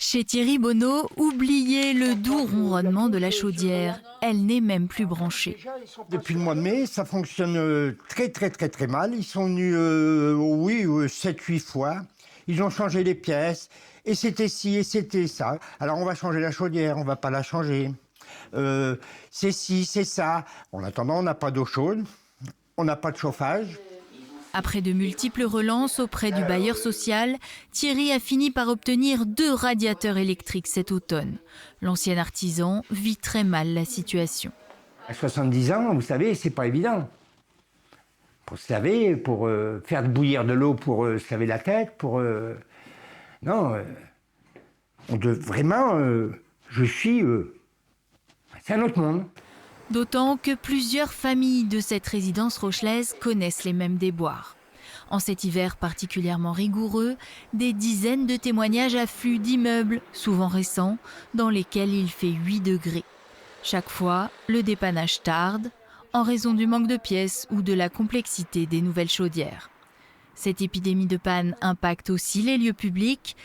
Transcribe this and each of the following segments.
Chez Thierry Bonneau, oubliez le doux ronronnement de la chaudière. Elle n'est même plus branchée. Depuis le mois de mai, ça fonctionne très mal. Ils sont venus, 7-8 fois. Ils ont changé les pièces. Et c'était ci et c'était ça. Alors on va changer la chaudière, on va pas la changer. C'est ci, c'est ça. En attendant, on n'a pas d'eau chaude, on n'a pas de chauffage. Après de multiples relances auprès du bailleur social, Thierry a fini par obtenir 2 radiateurs électriques cet automne. L'ancien artisan vit très mal la situation. À 70 ans, vous savez, c'est pas évident. Pour se laver, pour faire bouillir de l'eau pour se laver la tête, je suis... c'est un autre monde. D'autant que plusieurs familles de cette résidence rochelaise connaissent les mêmes déboires. En cet hiver particulièrement rigoureux, des dizaines de témoignages affluent d'immeubles, souvent récents, dans lesquels il fait 8 degrés. Chaque fois, le dépannage tarde, en raison du manque de pièces ou de la complexité des nouvelles chaudières. Cette épidémie de panne impacte aussi les lieux publics.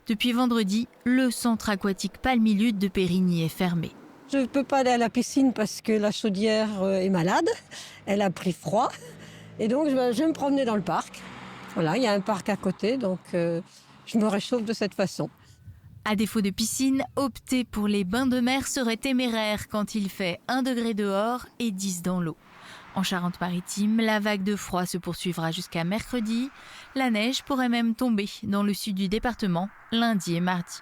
Depuis vendredi, le centre aquatique Palmilude de Périgny est fermé. Je ne peux pas aller à la piscine parce que la chaudière est malade, elle a pris froid. Et donc je vais me promener dans le parc. Voilà, il y a un parc à côté, donc je me réchauffe de cette façon. À défaut de piscine, opter pour les bains de mer serait téméraire quand il fait 1 degré dehors et 10 dans l'eau. En Charente-Maritime, la vague de froid se poursuivra jusqu'à mercredi. La neige pourrait même tomber dans le sud du département lundi et mardi.